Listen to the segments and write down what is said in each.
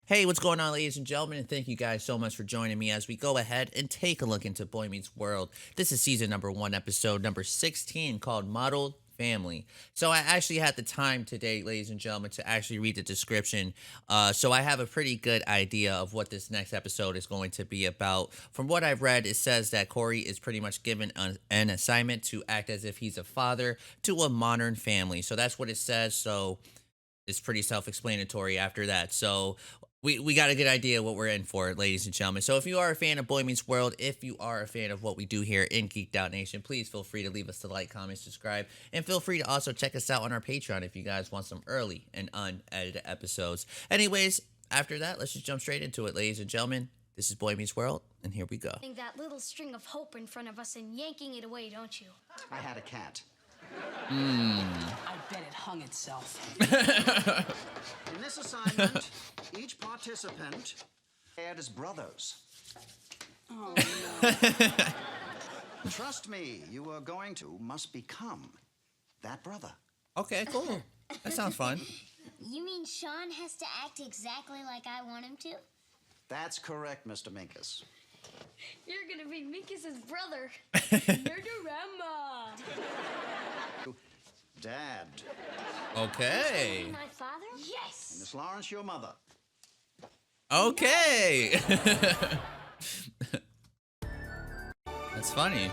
Hey, what's going on, ladies and gentlemen? And thank you guys so much for joining me as we go ahead and take a look into Boy Meets World. This is season number 1, episode number 16, called Modeled Family. So I actually had the time today, ladies and gentlemen, to actually read the description. So I have a pretty good idea of what this next episode is going to be about. From what I've read, it says that Corey is pretty much given an assignment to act as if he's a father to a modern family. So that's what it says. So it's pretty self-explanatory after that. So we got a good idea what we're in for, ladies and gentlemen. So if you are a fan of Boy Meets World, if you are a fan of what we do here in Geeked Out Nation, please feel free to leave us a like, comment, subscribe, and feel free to also check us out on our Patreon if you guys want some early and unedited episodes. Anyways, after that, let's just jump straight into it, ladies and gentlemen. This is Boy Meets World, and here we go. That little string of hope in front of us and yanking it away, don't you? I had a cat. I bet it hung itself. In this assignment, each participant paired as brothers. Oh, no. Trust me, you are going to must become that brother. Okay, cool. That sounds fun. You mean Sean has to act exactly like I want him to? That's correct, Mr. Minkus. You're gonna be Minkus's brother. Nerdorama. Dad. Okay. My father? Yes. Miss Lawrence, your mother. Okay. That's funny.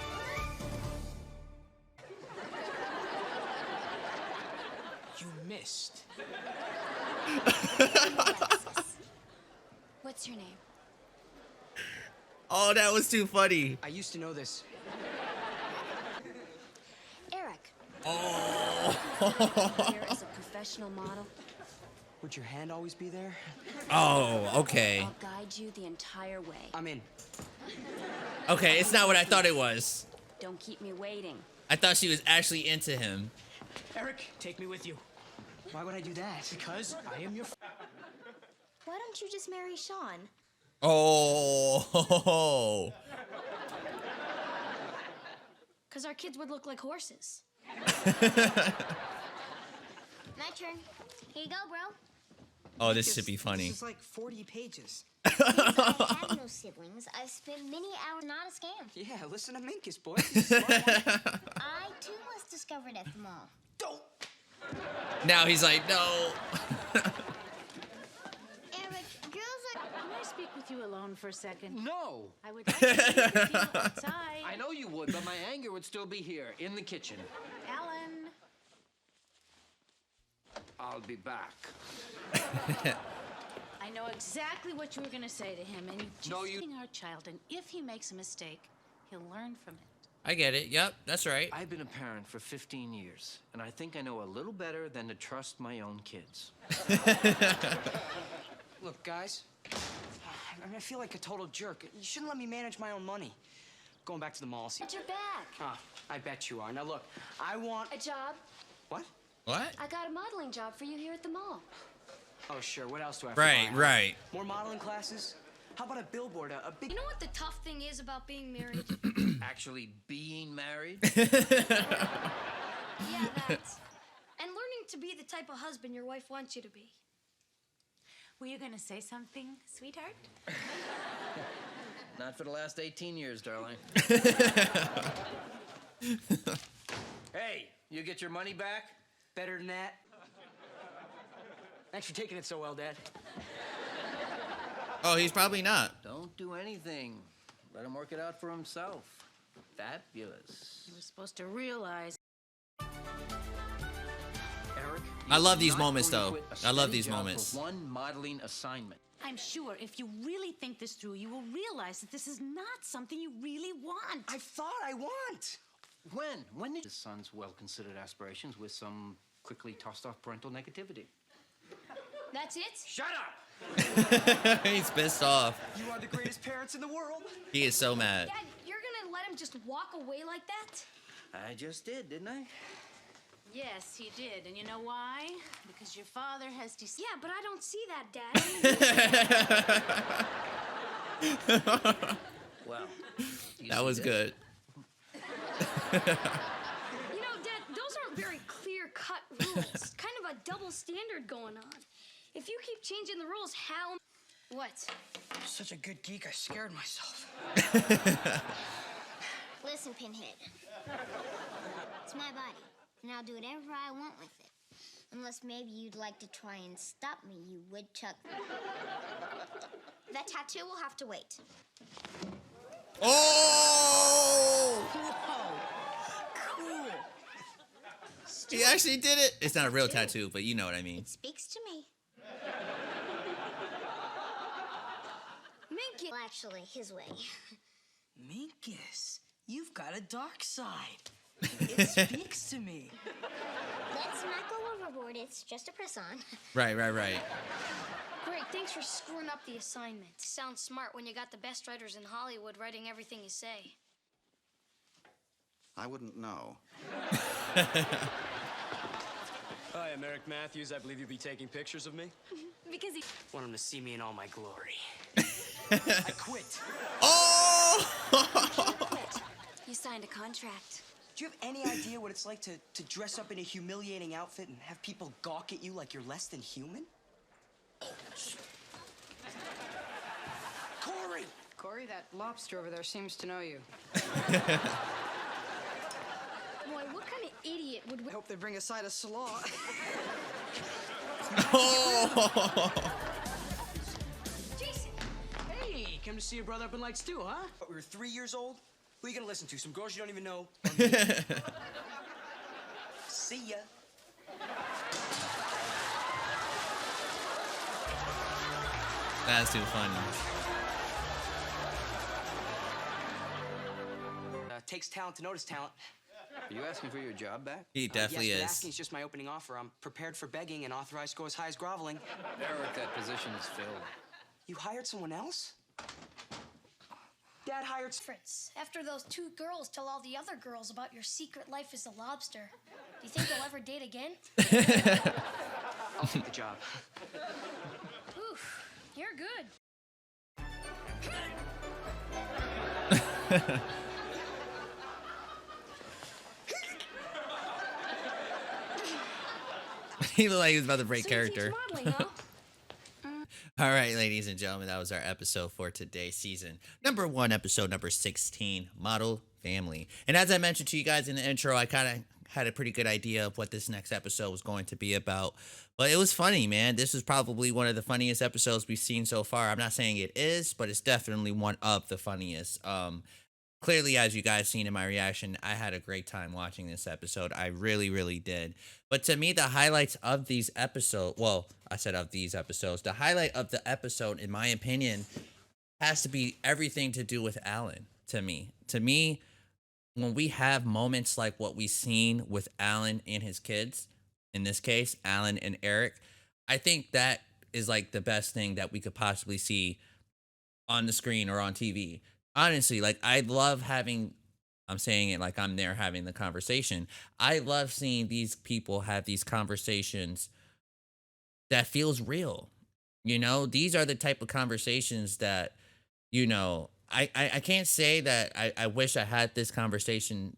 You missed. What's your name? Oh, that was too funny. I used to know this. Eric. Oh. Here is a professional model. Would your hand always be there? Oh, okay. I'll guide you the entire way. I'm in. Okay, it's not what I thought it was. Don't keep me waiting. I thought she was actually into him. Eric, take me with you. Why would I do that? Because I am your Why don't you just marry Sean? Oh. Because our kids would look like horses. My turn. Here you go, bro. Oh, this should be funny. This is like 40 pages. I have no siblings. I've spent many hours not a scam. Yeah, listen to Minkus, boy. He's a smart guy. I, too, was discovered at the mall. Don't. Now he's like, no. Eric, girls are... Can I speak with you alone for a second? No! I would like to speak with you outside. I know you would, but my anger would still be here, in the kitchen. Alan. I'll be back. I know exactly what you were going to say to him, and No, just you- being our child, and if he makes a mistake, he'll learn from it. I get it. Yep, that's right. I've been a parent for 15 years, and I think I know a little better than to trust my own kids. Look, guys. I feel like a total jerk. You shouldn't let me manage my own money. Going back to the mall. At your back. Ah, I bet you are. Now, look, I want... A job. What? What? I got a modeling job for you here at the mall. Oh, sure. What else do I have to Right, buy? right. More modeling classes? How about a billboard, a big... You know what the tough thing is about being married? Actually being married? Yeah, that. And learning to be the type of husband your wife wants you to be. Were you going to say something, sweetheart? Not for the last 18 years, darling. Hey, you get your money back? Better than that. Thanks for taking it so well, Dad. Oh, he's probably not. Don't do anything. Let him work it out for himself. Fabulous. You were supposed to realize. Eric, I love you're these not moments, going to though. quit a I love steady these job moments. For one modeling assignment. I'm sure if you really think this through, you will realize that this is not something you really want. I thought I want. When? When did his son's well-considered aspirations with some quickly tossed-off parental negativity? That's it? Shut up! He's pissed off. You are the greatest parents in the world. He is so mad. Dad, you're gonna let him just walk away like that? I just did, didn't I? Yes, he did. And you know why? Because your father has decided. Yeah, but I don't see that, Dad. Well, you That see was this? good. You know, Dad, those aren't very clear-cut rules. Kind of a double standard going on. If you keep changing the rules, how... What? Such a good geek, I scared myself. Listen, Pinhead. It's my body, and I'll do whatever I want with it. Unless maybe you'd like to try and stop me, you woodchuck. That tattoo will have to wait. Oh! Cool. He actually did it. It's not a real tattoo, but you know what I mean. It speaks to me. Minkus. Well, actually, his way. Minkus, you've got a dark side. It speaks to me. Let's not go overboard. It's just a press-on. Right. Great, thanks for screwing up the assignment. Sounds smart when you got the best writers in Hollywood writing everything you say. I wouldn't know. Hi, I'm Eric Matthews. I believe you'll be taking pictures of me. Because he... Want him to see me in all my glory. I quit. Oh! You signed a contract. Do you have any idea what it's like to dress up in a humiliating outfit and have people gawk at you like you're less than human? Corey! Corey, that lobster over there seems to know you. Boy, what kind of idiot would... I hope they bring a side of slaw. Oh! Jason! Hey, come to see your brother up in Lights too, huh? But we were 3 years old? Who are you gonna listen to? Some girls you don't even know? See ya. That's too funny. Takes talent to notice talent. Are you asking for your job back? He definitely yes, but is. asking is just my opening offer. I'm prepared for begging and authorized to go as high as groveling. Eric, that position is filled. You hired someone else? Dad hired... Fritz, after those two girls tell all the other girls about your secret life as a lobster, do you think you'll ever date again? I'll take the job. Oof, you're good. He looked like he was about to break So you teach character. modeling, huh? All right, ladies and gentlemen, that was our episode for today's season. Number 1, episode number 16, Model Family. And as I mentioned to you guys in the intro, I kind of had a pretty good idea of what this next episode was going to be about. But it was funny, man. This is probably one of the funniest episodes we've seen so far. I'm not saying it is, but it's definitely one of the funniest. Clearly, as you guys seen in my reaction, I had a great time watching this episode. I really, really did. But to me, the highlights of these episodes, well, I said of these episodes, the highlight of the episode, in my opinion, has to be everything to do with Alan, to me. To me, when we have moments like what we've seen with Alan and his kids, in this case, Alan and Eric, I think that is like the best thing that we could possibly see on the screen or on TV. Honestly, like, I love having, I'm saying it like I'm there having the conversation. I love seeing these people have these conversations that feels real. You know, these are the type of conversations that, you know, I can't say that I wish I had this conversation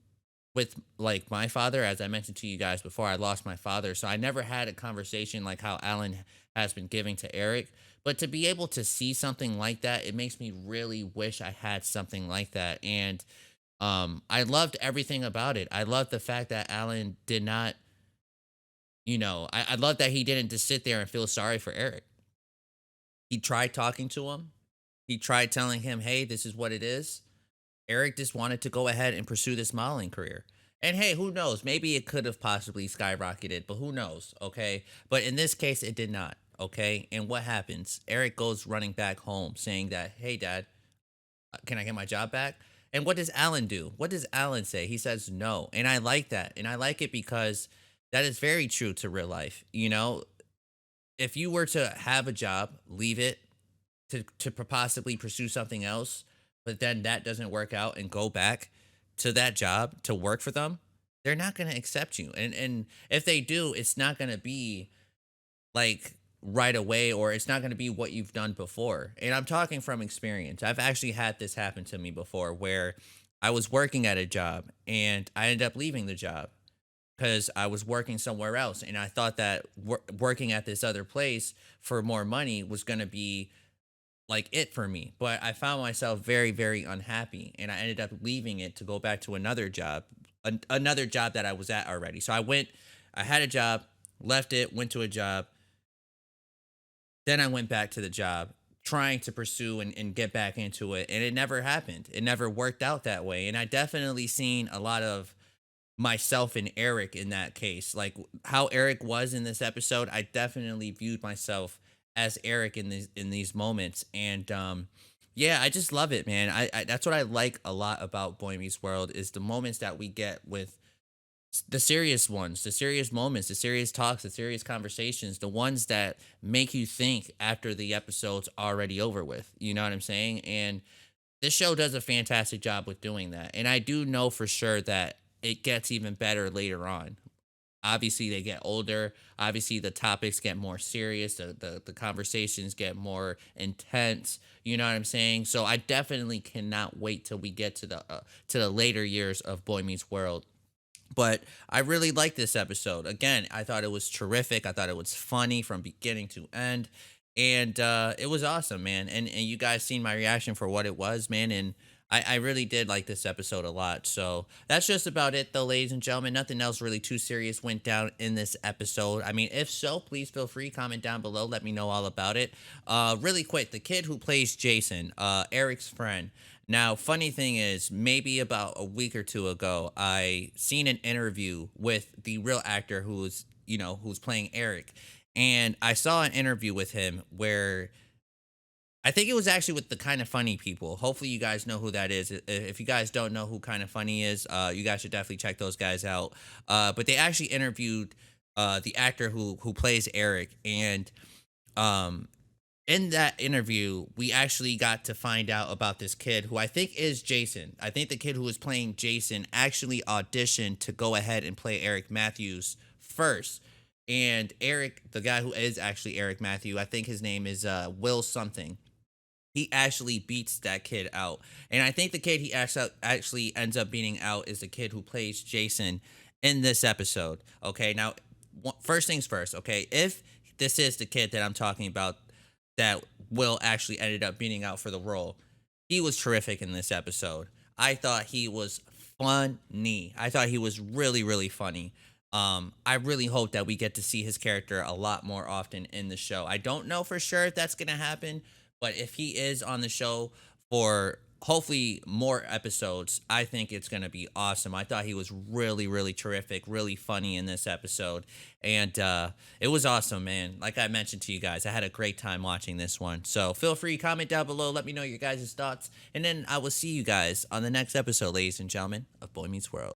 with, like, my father. As I mentioned to you guys before, I lost my father. So I never had a conversation like how Alan has been giving to Eric. But to be able to see something like that, it makes me really wish I had something like that. And I loved everything about it. I loved the fact that Alan did not, you know, I love that he didn't just sit there and feel sorry for Eric. He tried talking to him. He tried telling him, hey, this is what it is. Eric just wanted to go ahead and pursue this modeling career. And hey, who knows? Maybe it could have possibly skyrocketed, but who knows? Okay. But in this case, it did not. Okay. And what happens? Eric goes running back home saying that, hey, Dad, can I get my job back? And what does Alan do? What does Alan say? He says no. And I like that. And I like it because that is very true to real life. You know, if you were to have a job, leave it to possibly pursue something else, but then that doesn't work out and go back to that job to work for them, they're not going to accept you. And if they do, it's not going to be like right away, or it's not going to be what you've done before. And I'm talking from experience. I've actually had this happen to me before, where I was working at a job and I ended up leaving the job because I was working somewhere else. And I thought that working at this other place for more money was going to be like it for me. But I found myself very, very unhappy, and I ended up leaving it to go back to another job, another job that I was at already. So I had a job, left it, went to a job, then I went back to the job, trying to pursue and get back into it, and it never happened. It never worked out that way. And I definitely seen a lot of myself and Eric in that case. Like how Eric was in this episode, I definitely viewed myself as Eric in these moments. And yeah, I just love it, man. I that's what I like a lot about Boy Meets World is the moments that we get with the serious ones, the serious moments, the serious talks, the serious conversations, the ones that make you think after the episode's already over with. You know what I'm saying? And this show does a fantastic job with doing that. And I do know for sure that it gets even better later on. Obviously, they get older. Obviously, the topics get more serious. The conversations get more intense. You know what I'm saying? So I definitely cannot wait till we get to the later years of Boy Meets World. But I really liked this episode. Again, I thought it was terrific. I thought it was funny from beginning to end. And it was awesome, man. And you guys seen my reaction for what it was, man. And I really did like this episode a lot. So that's just about it, though, ladies and gentlemen. Nothing else really too serious went down in this episode. I mean, if so, please feel free, comment down below. Let me know all about it. Really quick, the kid who plays Jason, Eric's friend. Now, funny thing is, maybe about a week or two ago, I seen an interview with the real actor who's playing Eric. And I saw an interview with him where I think it was actually with the Kind of Funny people. Hopefully you guys know who that is. If you guys don't know who Kind of Funny is, you guys should definitely check those guys out. But they actually interviewed the actor who plays Eric. And in that interview, we actually got to find out about this kid who I think is Jason. I think the kid who was playing Jason actually auditioned to go ahead and play Eric Matthews first. And Eric, the guy who is actually Eric Matthew, I think his name is Will something. He actually beats that kid out. And I think the kid he actually ends up beating out is the kid who plays Jason in this episode. Okay, now, first things first, okay? If this is the kid that I'm talking about that Will actually ended up beating out for the role, he was terrific in this episode. I thought he was funny. I thought he was really, really funny. I really hope that we get to see his character a lot more often in the show. I don't know for sure if that's going to happen, but if he is on the show for hopefully more episodes, I think it's going to be awesome. I thought he was really, really terrific, really funny in this episode. And it was awesome, man. Like I mentioned to you guys, I had a great time watching this one. So feel free, comment down below. Let me know your guys' thoughts. And then I will see you guys on the next episode, ladies and gentlemen, of Boy Meets World.